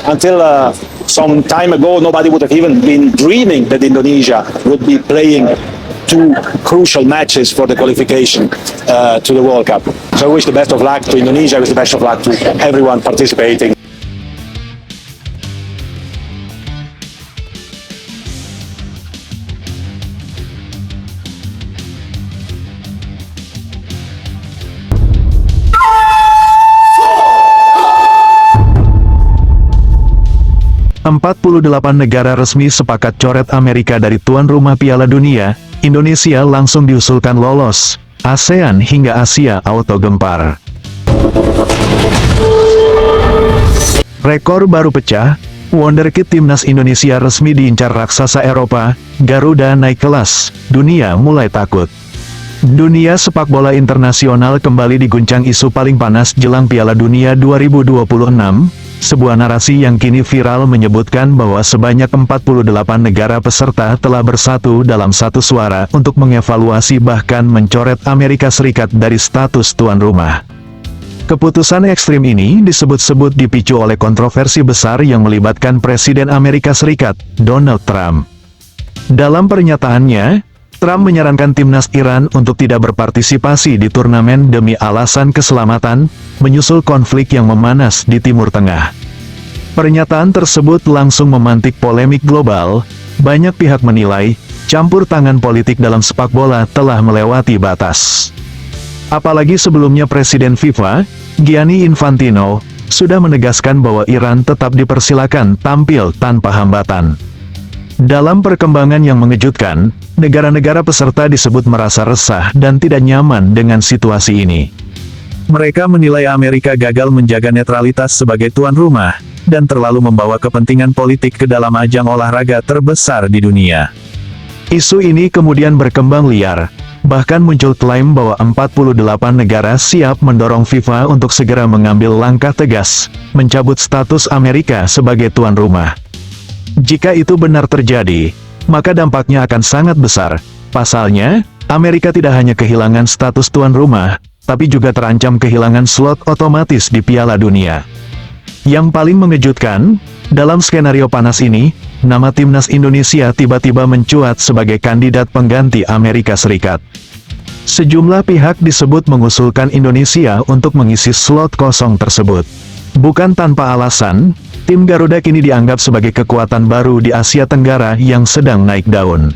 Until some time ago, nobody would have even been dreaming that Indonesia would be playing two crucial matches for the qualification to the World Cup. So I wish the best of luck to Indonesia, I wish the best of luck to everyone participating. Delapan negara resmi sepakat coret Amerika dari tuan rumah Piala Dunia. Indonesia langsung diusulkan lolos. ASEAN hingga Asia auto gempar. Rekor baru pecah. Wonderkid timnas Indonesia resmi diincar raksasa Eropa. Garuda naik kelas. Dunia mulai takut. Dunia sepak bola internasional kembali diguncang isu paling panas jelang Piala Dunia 2026. Sebuah narasi yang kini viral menyebutkan bahwa sebanyak 48 negara peserta telah bersatu dalam satu suara untuk mengevaluasi bahkan mencoret Amerika Serikat dari status tuan rumah. Keputusan ekstrim ini disebut-sebut dipicu oleh kontroversi besar yang melibatkan Presiden Amerika Serikat, Donald Trump. Dalam pernyataannya, Trump menyarankan timnas Iran untuk tidak berpartisipasi di turnamen demi alasan keselamatan, menyusul konflik yang memanas di Timur Tengah. Pernyataan tersebut langsung memantik polemik global. Banyak pihak menilai, campur tangan politik dalam sepak bola telah melewati batas. Apalagi sebelumnya Presiden FIFA, Gianni Infantino, sudah menegaskan bahwa Iran tetap dipersilakan tampil tanpa hambatan. Dalam perkembangan yang mengejutkan, negara-negara peserta disebut merasa resah dan tidak nyaman dengan situasi ini. Mereka menilai Amerika gagal menjaga netralitas sebagai tuan rumah, dan terlalu membawa kepentingan politik ke dalam ajang olahraga terbesar di dunia. Isu ini kemudian berkembang liar, bahkan muncul klaim bahwa 48 negara siap mendorong FIFA untuk segera mengambil langkah tegas, mencabut status Amerika sebagai tuan rumah. Jika itu benar terjadi, maka dampaknya akan sangat besar. Pasalnya, Amerika tidak hanya kehilangan status tuan rumah, tapi juga terancam kehilangan slot otomatis di Piala Dunia. Yang paling mengejutkan, dalam skenario panas ini, nama timnas Indonesia tiba-tiba mencuat sebagai kandidat pengganti Amerika Serikat. Sejumlah pihak disebut mengusulkan Indonesia untuk mengisi slot kosong tersebut. Bukan tanpa alasan, tim Garuda kini dianggap sebagai kekuatan baru di Asia Tenggara yang sedang naik daun.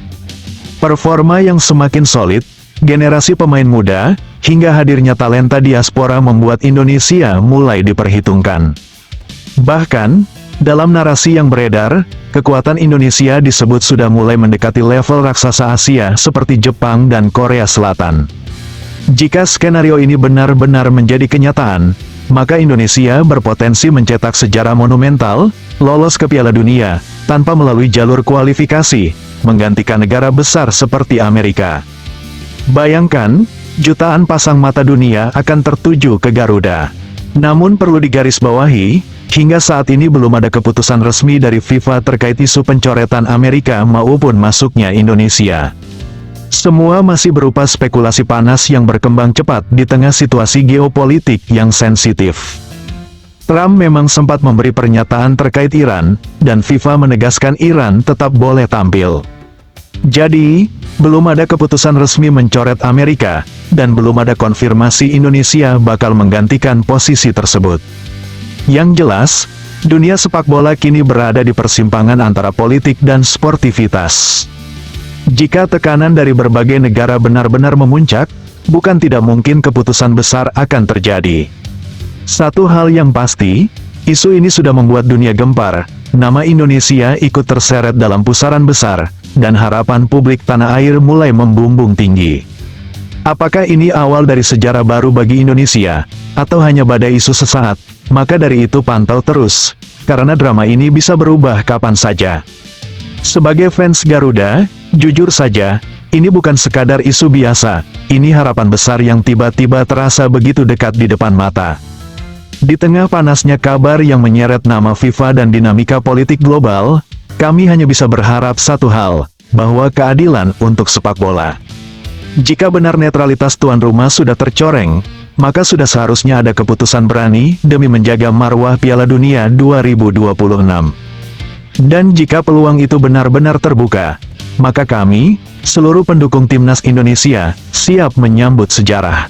Performa yang semakin solid, generasi pemain muda, hingga hadirnya talenta diaspora membuat Indonesia mulai diperhitungkan. Bahkan, dalam narasi yang beredar, kekuatan Indonesia disebut sudah mulai mendekati level raksasa Asia seperti Jepang dan Korea Selatan. Jika skenario ini benar-benar menjadi kenyataan, maka Indonesia berpotensi mencetak sejarah monumental, lolos ke Piala Dunia, tanpa melalui jalur kualifikasi, menggantikan negara besar seperti Amerika. Bayangkan, jutaan pasang mata dunia akan tertuju ke Garuda. Namun perlu digarisbawahi, hingga saat ini belum ada keputusan resmi dari FIFA terkait isu pencoretan Amerika maupun masuknya Indonesia. Semua masih berupa spekulasi panas yang berkembang cepat di tengah situasi geopolitik yang sensitif. Trump memang sempat memberi pernyataan terkait Iran, dan FIFA menegaskan Iran tetap boleh tampil. Jadi, belum ada keputusan resmi mencoret Amerika, dan belum ada konfirmasi Indonesia bakal menggantikan posisi tersebut. Yang jelas, dunia sepak bola kini berada di persimpangan antara politik dan sportivitas. Jika tekanan dari berbagai negara benar-benar memuncak, bukan tidak mungkin keputusan besar akan terjadi. Satu hal yang pasti, isu ini sudah membuat dunia gempar, nama Indonesia ikut terseret dalam pusaran besar, dan harapan publik tanah air mulai membumbung tinggi. Apakah ini awal dari sejarah baru bagi Indonesia, atau hanya badai isu sesaat? Maka dari itu pantau terus, karena drama ini bisa berubah kapan saja. Sebagai fans Garuda, jujur saja, ini bukan sekadar isu biasa, ini harapan besar yang tiba-tiba terasa begitu dekat di depan mata. Di tengah panasnya kabar yang menyeret nama FIFA dan dinamika politik global, kami hanya bisa berharap satu hal, bahwa keadilan untuk sepak bola. Jika benar netralitas tuan rumah sudah tercoreng, maka sudah seharusnya ada keputusan berani demi menjaga marwah Piala Dunia 2026. Dan jika peluang itu benar-benar terbuka, maka kami, seluruh pendukung Timnas Indonesia, siap menyambut sejarah.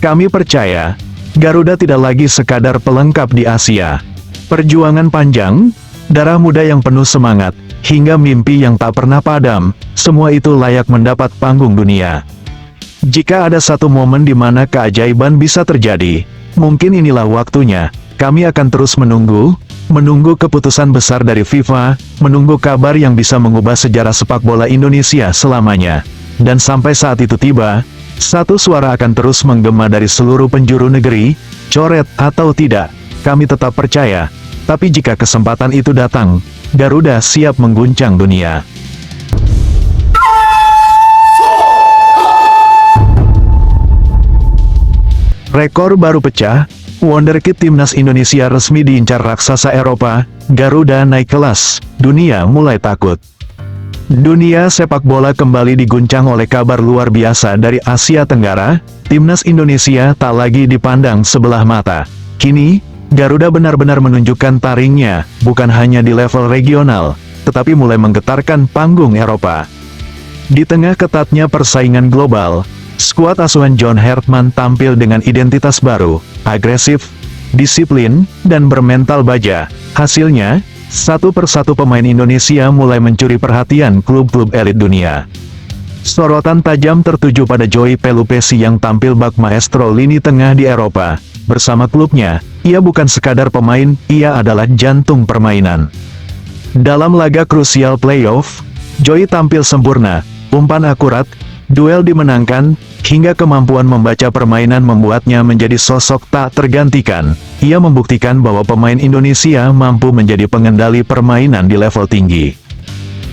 Kami percaya, Garuda tidak lagi sekadar pelengkap di Asia. Perjuangan panjang, darah muda yang penuh semangat, hingga mimpi yang tak pernah padam, semua itu layak mendapat panggung dunia. Jika ada satu momen di mana keajaiban bisa terjadi, mungkin inilah waktunya. Kami akan terus menunggu keputusan besar dari FIFA, menunggu kabar yang bisa mengubah sejarah sepak bola Indonesia selamanya. Dan sampai saat itu tiba, satu suara akan terus menggema dari seluruh penjuru negeri, coret atau tidak, kami tetap percaya. Tapi jika kesempatan itu datang, Garuda siap mengguncang dunia. Rekor baru pecah, wonderkid Timnas Indonesia resmi diincar raksasa Eropa, Garuda naik kelas, dunia mulai takut. Dunia sepak bola kembali diguncang oleh kabar luar biasa dari Asia Tenggara, Timnas Indonesia tak lagi dipandang sebelah mata. Kini, Garuda benar-benar menunjukkan taringnya, bukan hanya di level regional, tetapi mulai menggetarkan panggung Eropa. Di tengah ketatnya persaingan global, skuad asuhan John Hartman tampil dengan identitas baru, agresif, disiplin, dan bermental baja. Hasilnya, satu persatu pemain Indonesia mulai mencuri perhatian klub-klub elit dunia. Sorotan tajam tertuju pada Joey Pelupesi yang tampil bak maestro lini tengah di Eropa. Bersama klubnya, ia bukan sekadar pemain, ia adalah jantung permainan. Dalam laga krusial playoff, Joey tampil sempurna, umpan akurat, duel dimenangkan, hingga kemampuan membaca permainan membuatnya menjadi sosok tak tergantikan. Ia membuktikan bahwa pemain Indonesia mampu menjadi pengendali permainan di level tinggi.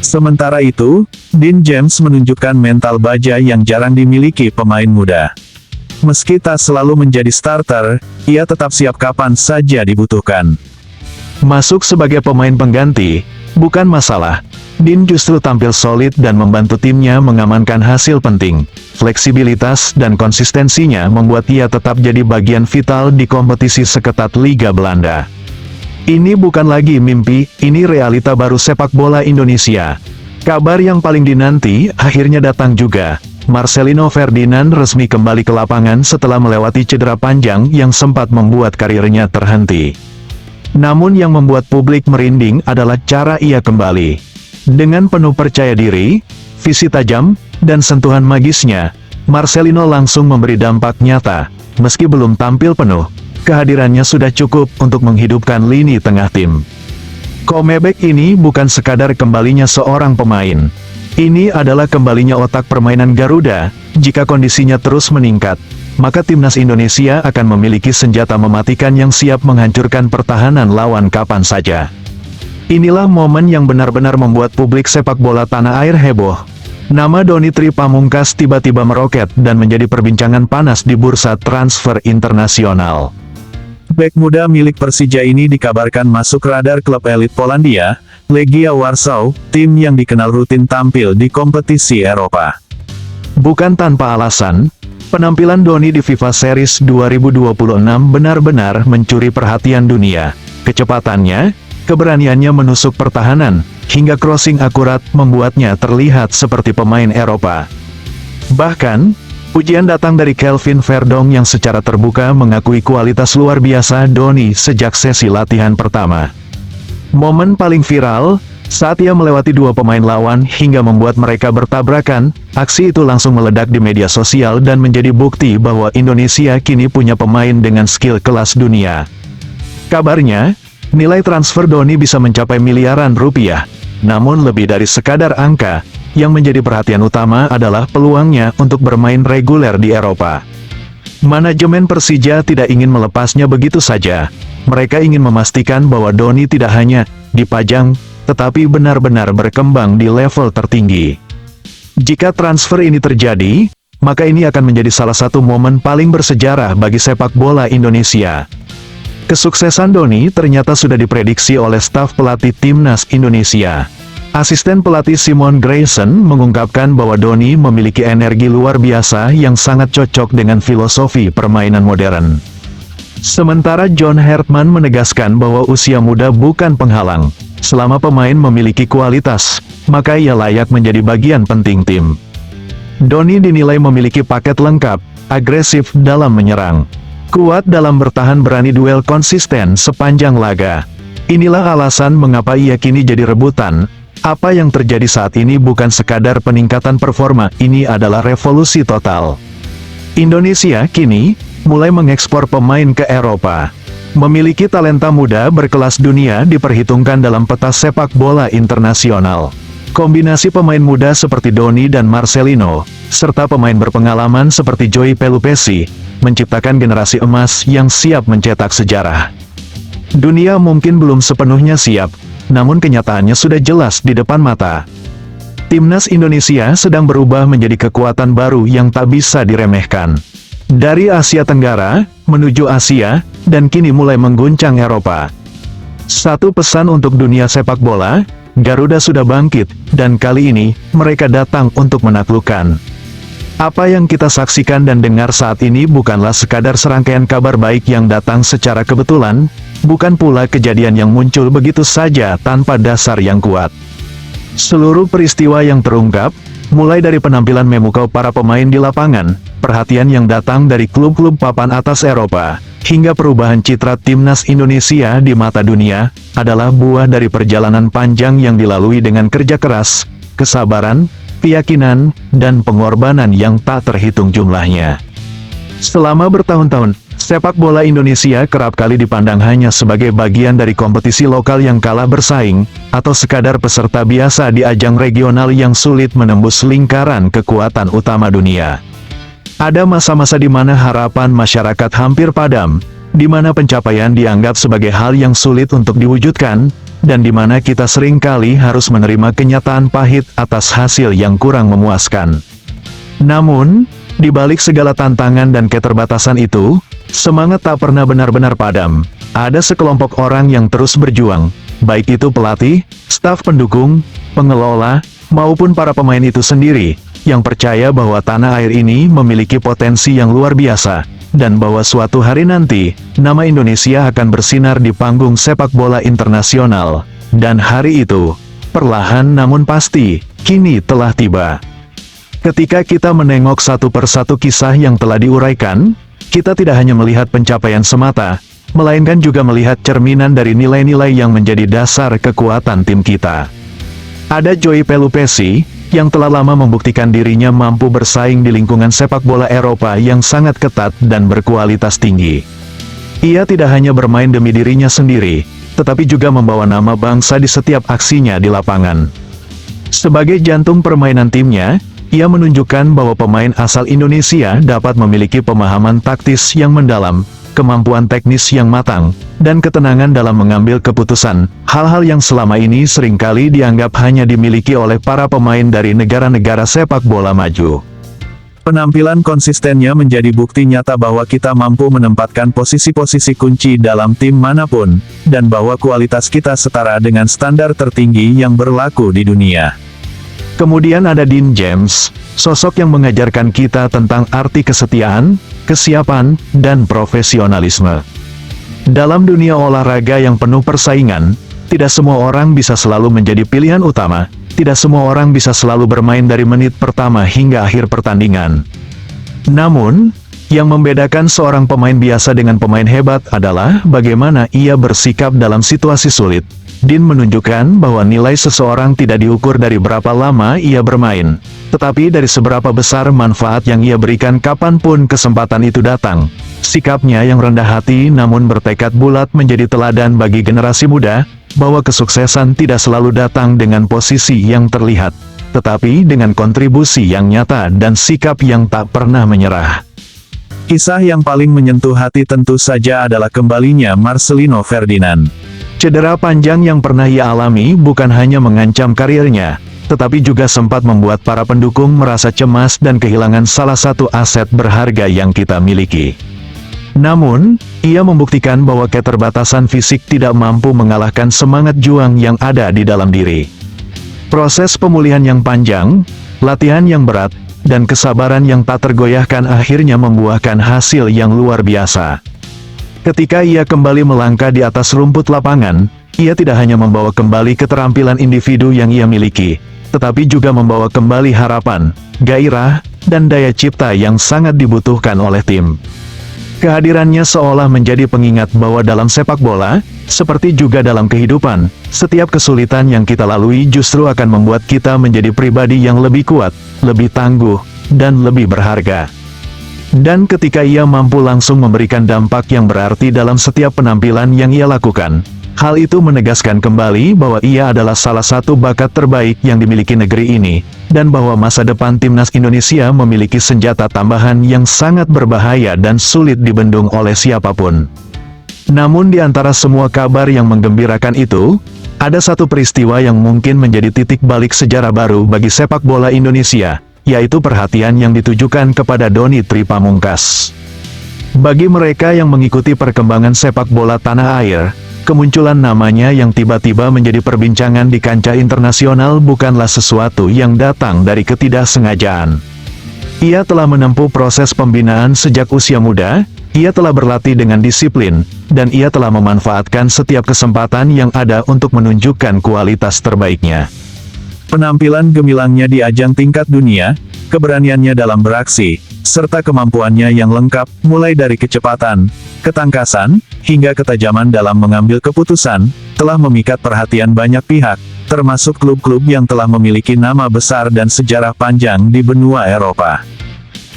Sementara itu, Dean James menunjukkan mental baja yang jarang dimiliki pemain muda. Meski tak selalu menjadi starter, ia tetap siap kapan saja dibutuhkan. Masuk sebagai pemain pengganti, bukan masalah. Dean justru tampil solid dan membantu timnya mengamankan hasil penting. Fleksibilitas dan konsistensinya membuat ia tetap jadi bagian vital di kompetisi seketat Liga Belanda. Ini bukan lagi mimpi, ini realita baru sepak bola Indonesia. Kabar yang paling dinanti akhirnya datang juga. Marcelino Ferdinand resmi kembali ke lapangan setelah melewati cedera panjang yang sempat membuat karirnya terhenti. Namun yang membuat publik merinding adalah cara ia kembali. Dengan penuh percaya diri, visi tajam, dan sentuhan magisnya, Marcelino langsung memberi dampak nyata. Meski belum tampil penuh, kehadirannya sudah cukup untuk menghidupkan lini tengah tim. Comeback ini bukan sekadar kembalinya seorang pemain. Ini adalah kembalinya otak permainan Garuda. Jika kondisinya terus meningkat, maka Timnas Indonesia akan memiliki senjata mematikan yang siap menghancurkan pertahanan lawan kapan saja. Inilah momen yang benar-benar membuat publik sepak bola tanah air heboh. Nama Doni Tri Pamungkas tiba-tiba meroket dan menjadi perbincangan panas di bursa transfer internasional. Bek muda milik Persija ini dikabarkan masuk radar klub elit Polandia, Legia Warsaw, tim yang dikenal rutin tampil di kompetisi Eropa. Bukan tanpa alasan, penampilan Doni di FIFA Series 2026 benar-benar mencuri perhatian dunia. Kecepatannya, keberaniannya menusuk pertahanan, hingga crossing akurat membuatnya terlihat seperti pemain Eropa. Bahkan, pujian datang dari Kelvin Verdong yang secara terbuka mengakui kualitas luar biasa Doni sejak sesi latihan pertama. Momen paling viral, saat ia melewati dua pemain lawan hingga membuat mereka bertabrakan, aksi itu langsung meledak di media sosial dan menjadi bukti bahwa Indonesia kini punya pemain dengan skill kelas dunia. Kabarnya, nilai transfer Doni bisa mencapai miliaran rupiah. Namun lebih dari sekadar angka, yang menjadi perhatian utama adalah peluangnya untuk bermain reguler di Eropa. Manajemen Persija tidak ingin melepasnya begitu saja. Mereka ingin memastikan bahwa Doni tidak hanya dipajang, tetapi benar-benar berkembang di level tertinggi. Jika transfer ini terjadi, maka ini akan menjadi salah satu momen paling bersejarah bagi sepak bola Indonesia. Kesuksesan Doni ternyata sudah diprediksi oleh staf pelatih Timnas Indonesia. Asisten pelatih Simon Grayson mengungkapkan bahwa Doni memiliki energi luar biasa yang sangat cocok dengan filosofi permainan modern. Sementara John Hartman menegaskan bahwa usia muda bukan penghalang. Selama pemain memiliki kualitas, maka ia layak menjadi bagian penting tim. Doni dinilai memiliki paket lengkap, agresif dalam menyerang, kuat dalam bertahan, berani duel, konsisten sepanjang laga. Inilah alasan mengapa ia kini jadi rebutan. Apa yang terjadi saat ini bukan sekadar peningkatan performa, ini adalah revolusi total. Indonesia kini mulai mengekspor pemain ke Eropa. Memiliki talenta muda berkelas dunia diperhitungkan dalam peta sepak bola internasional. Kombinasi pemain muda seperti Doni dan Marcelino, serta pemain berpengalaman seperti Joey Pelupesi, menciptakan generasi emas yang siap mencetak sejarah. Dunia mungkin belum sepenuhnya siap, namun kenyataannya sudah jelas di depan mata. Timnas Indonesia sedang berubah menjadi kekuatan baru yang tak bisa diremehkan. Dari Asia Tenggara, menuju Asia, dan kini mulai mengguncang Eropa. Satu pesan untuk dunia sepak bola, Garuda sudah bangkit, dan kali ini, mereka datang untuk menaklukkan. Apa yang kita saksikan dan dengar saat ini bukanlah sekadar serangkaian kabar baik yang datang secara kebetulan, bukan pula kejadian yang muncul begitu saja tanpa dasar yang kuat. Seluruh peristiwa yang terungkap, mulai dari penampilan memukau para pemain di lapangan, perhatian yang datang dari klub-klub papan atas Eropa, hingga perubahan citra timnas Indonesia di mata dunia, adalah buah dari perjalanan panjang yang dilalui dengan kerja keras, kesabaran, keyakinan, dan pengorbanan yang tak terhitung jumlahnya. Selama bertahun-tahun, sepak bola Indonesia kerap kali dipandang hanya sebagai bagian dari kompetisi lokal yang kalah bersaing, atau sekadar peserta biasa di ajang regional yang sulit menembus lingkaran kekuatan utama dunia. Ada masa-masa di mana harapan masyarakat hampir padam, di mana pencapaian dianggap sebagai hal yang sulit untuk diwujudkan, dan di mana kita sering kali harus menerima kenyataan pahit atas hasil yang kurang memuaskan. Namun, di balik segala tantangan dan keterbatasan itu, semangat tak pernah benar-benar padam. Ada sekelompok orang yang terus berjuang, baik itu pelatih, staf pendukung, pengelola, maupun para pemain itu sendiri, yang percaya bahwa tanah air ini memiliki potensi yang luar biasa, dan bahwa suatu hari nanti, nama Indonesia akan bersinar di panggung sepak bola internasional. Dan hari itu, perlahan namun pasti, kini telah tiba. Ketika kita menengok satu persatu kisah yang telah diuraikan, kita tidak hanya melihat pencapaian semata, melainkan juga melihat cerminan dari nilai-nilai yang menjadi dasar kekuatan tim kita. Ada Joey Pelupesi, yang telah lama membuktikan dirinya mampu bersaing di lingkungan sepak bola Eropa yang sangat ketat dan berkualitas tinggi. Ia tidak hanya bermain demi dirinya sendiri, tetapi juga membawa nama bangsa di setiap aksinya di lapangan. Sebagai jantung permainan timnya, ia menunjukkan bahwa pemain asal Indonesia dapat memiliki pemahaman taktis yang mendalam, kemampuan teknis yang matang, dan ketenangan dalam mengambil keputusan, hal-hal yang selama ini seringkali dianggap hanya dimiliki oleh para pemain dari negara-negara sepak bola maju. Penampilan konsistennya menjadi bukti nyata bahwa kita mampu menempatkan posisi-posisi kunci dalam tim manapun, dan bahwa kualitas kita setara dengan standar tertinggi yang berlaku di dunia. Kemudian ada Dean James, sosok yang mengajarkan kita tentang arti kesetiaan, kesiapan, dan profesionalisme. Dalam dunia olahraga yang penuh persaingan, tidak semua orang bisa selalu menjadi pilihan utama, tidak semua orang bisa selalu bermain dari menit pertama hingga akhir pertandingan. Namun, yang membedakan seorang pemain biasa dengan pemain hebat adalah bagaimana ia bersikap dalam situasi sulit. Dean menunjukkan bahwa nilai seseorang tidak diukur dari berapa lama ia bermain, tetapi dari seberapa besar manfaat yang ia berikan kapanpun kesempatan itu datang. Sikapnya yang rendah hati namun bertekad bulat menjadi teladan bagi generasi muda, bahwa kesuksesan tidak selalu datang dengan posisi yang terlihat, tetapi dengan kontribusi yang nyata dan sikap yang tak pernah menyerah. Kisah yang paling menyentuh hati tentu saja adalah kembalinya Marcelino Ferdinand. Cedera panjang yang pernah ia alami bukan hanya mengancam karirnya, tetapi juga sempat membuat para pendukung merasa cemas dan kehilangan salah satu aset berharga yang kita miliki. Namun, ia membuktikan bahwa keterbatasan fisik tidak mampu mengalahkan semangat juang yang ada di dalam diri. Proses pemulihan yang panjang, latihan yang berat, dan kesabaran yang tak tergoyahkan akhirnya membuahkan hasil yang luar biasa. Ketika ia kembali melangkah di atas rumput lapangan, ia tidak hanya membawa kembali keterampilan individu yang ia miliki, tetapi juga membawa kembali harapan, gairah, dan daya cipta yang sangat dibutuhkan oleh tim. Kehadirannya seolah menjadi pengingat bahwa dalam sepak bola, seperti juga dalam kehidupan, setiap kesulitan yang kita lalui justru akan membuat kita menjadi pribadi yang lebih kuat, lebih tangguh, dan lebih berharga. Dan ketika ia mampu langsung memberikan dampak yang berarti dalam setiap penampilan yang ia lakukan, hal itu menegaskan kembali bahwa ia adalah salah satu bakat terbaik yang dimiliki negeri ini, dan bahwa masa depan timnas Indonesia memiliki senjata tambahan yang sangat berbahaya dan sulit dibendung oleh siapapun. Namun di antara semua kabar yang menggembirakan itu, ada satu peristiwa yang mungkin menjadi titik balik sejarah baru bagi sepak bola Indonesia, yaitu perhatian yang ditujukan kepada Doni Tri Pamungkas. Bagi mereka yang mengikuti perkembangan sepak bola tanah air, kemunculan namanya yang tiba-tiba menjadi perbincangan di kancah internasional bukanlah sesuatu yang datang dari ketidaksengajaan. Ia telah menempuh proses pembinaan sejak usia muda, ia telah berlatih dengan disiplin, dan ia telah memanfaatkan setiap kesempatan yang ada untuk menunjukkan kualitas terbaiknya. Penampilan gemilangnya di ajang tingkat dunia, keberaniannya dalam beraksi, serta kemampuannya yang lengkap, mulai dari kecepatan, ketangkasan, hingga ketajaman dalam mengambil keputusan, telah memikat perhatian banyak pihak, termasuk klub-klub yang telah memiliki nama besar dan sejarah panjang di benua Eropa.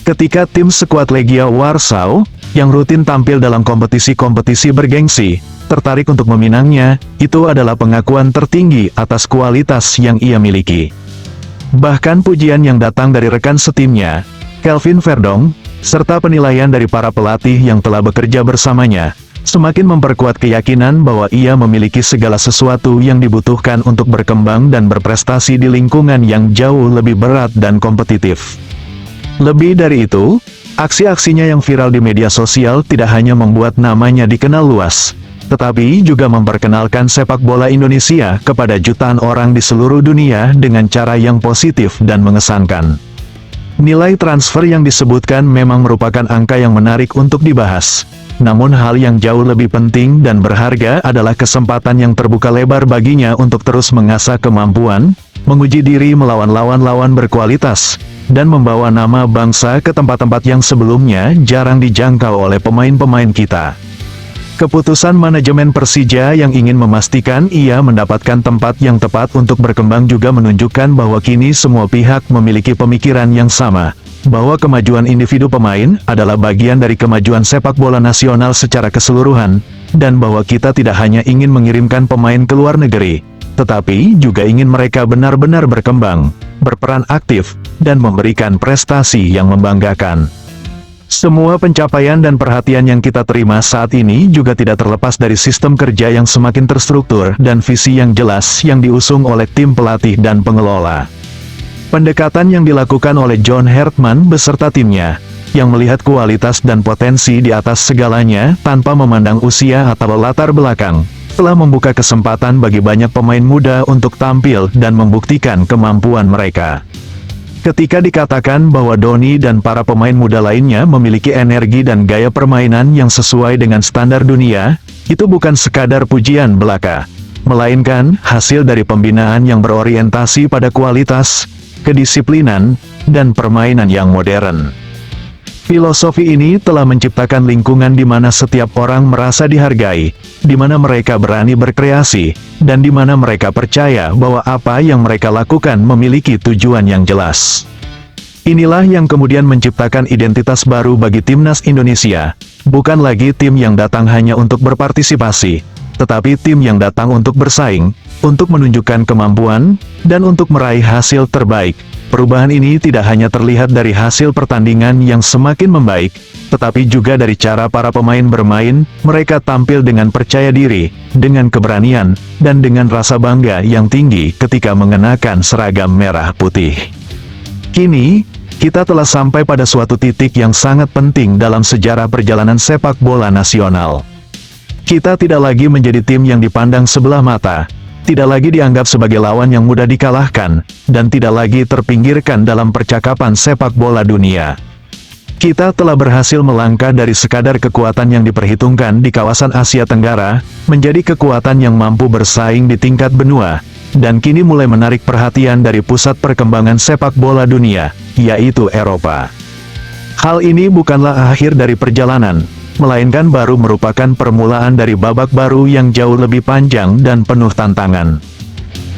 Ketika tim skuad Legia Warsaw, yang rutin tampil dalam kompetisi-kompetisi bergengsi, tertarik untuk meminangnya, itu adalah pengakuan tertinggi atas kualitas yang ia miliki. Bahkan pujian yang datang dari rekan setimnya, Kelvin Verdong, serta penilaian dari para pelatih yang telah bekerja bersamanya, semakin memperkuat keyakinan bahwa ia memiliki segala sesuatu yang dibutuhkan untuk berkembang dan berprestasi di lingkungan yang jauh lebih berat dan kompetitif. Lebih dari itu, aksi-aksinya yang viral di media sosial tidak hanya membuat namanya dikenal luas, tetapi juga memperkenalkan sepak bola Indonesia kepada jutaan orang di seluruh dunia dengan cara yang positif dan mengesankan. Nilai transfer yang disebutkan memang merupakan angka yang menarik untuk dibahas. Namun hal yang jauh lebih penting dan berharga adalah kesempatan yang terbuka lebar baginya untuk terus mengasah kemampuan, menguji diri melawan lawan-lawan berkualitas, dan membawa nama bangsa ke tempat-tempat yang sebelumnya jarang dijangkau oleh pemain-pemain kita. Keputusan manajemen Persija yang ingin memastikan ia mendapatkan tempat yang tepat untuk berkembang juga menunjukkan bahwa kini semua pihak memiliki pemikiran yang sama, bahwa kemajuan individu pemain adalah bagian dari kemajuan sepak bola nasional secara keseluruhan, dan bahwa kita tidak hanya ingin mengirimkan pemain ke luar negeri, tetapi juga ingin mereka benar-benar berkembang, berperan aktif, dan memberikan prestasi yang membanggakan. Semua pencapaian dan perhatian yang kita terima saat ini juga tidak terlepas dari sistem kerja yang semakin terstruktur dan visi yang jelas yang diusung oleh tim pelatih dan pengelola. Pendekatan yang dilakukan oleh John Hertman beserta timnya, yang melihat kualitas dan potensi di atas segalanya tanpa memandang usia atau latar belakang, telah membuka kesempatan bagi banyak pemain muda untuk tampil dan membuktikan kemampuan mereka. Ketika dikatakan bahwa Doni dan para pemain muda lainnya memiliki energi dan gaya permainan yang sesuai dengan standar dunia, itu bukan sekadar pujian belaka, melainkan hasil dari pembinaan yang berorientasi pada kualitas, kedisiplinan, dan permainan yang modern. Filosofi ini telah menciptakan lingkungan di mana setiap orang merasa dihargai, di mana mereka berani berkreasi, dan di mana mereka percaya bahwa apa yang mereka lakukan memiliki tujuan yang jelas. Inilah yang kemudian menciptakan identitas baru bagi timnas Indonesia, bukan lagi tim yang datang hanya untuk berpartisipasi, tetapi tim yang datang untuk bersaing, untuk menunjukkan kemampuan, dan untuk meraih hasil terbaik. Perubahan ini tidak hanya terlihat dari hasil pertandingan yang semakin membaik, tetapi juga dari cara para pemain bermain. Mereka tampil dengan percaya diri, dengan keberanian, dan dengan rasa bangga yang tinggi ketika mengenakan seragam merah putih. Kini, kita telah sampai pada suatu titik yang sangat penting dalam sejarah perjalanan sepak bola nasional. Kita tidak lagi menjadi tim yang dipandang sebelah mata, tidak lagi dianggap sebagai lawan yang mudah dikalahkan, dan tidak lagi terpinggirkan dalam percakapan sepak bola dunia. Kita telah berhasil melangkah dari sekadar kekuatan yang diperhitungkan di kawasan Asia Tenggara, menjadi kekuatan yang mampu bersaing di tingkat benua, dan kini mulai menarik perhatian dari pusat perkembangan sepak bola dunia, yaitu Eropa. Hal ini bukanlah akhir dari perjalanan, melainkan baru merupakan permulaan dari babak baru yang jauh lebih panjang dan penuh tantangan.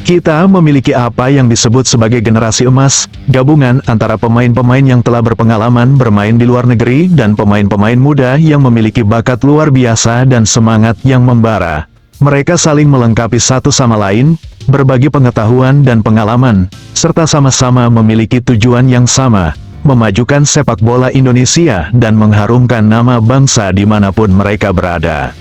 Kita memiliki apa yang disebut sebagai generasi emas, gabungan antara pemain-pemain yang telah berpengalaman bermain di luar negeri dan pemain-pemain muda yang memiliki bakat luar biasa dan semangat yang membara. Mereka saling melengkapi satu sama lain, berbagi pengetahuan dan pengalaman, serta sama-sama memiliki tujuan yang sama, memajukan sepak bola Indonesia dan mengharumkan nama bangsa dimanapun mereka berada.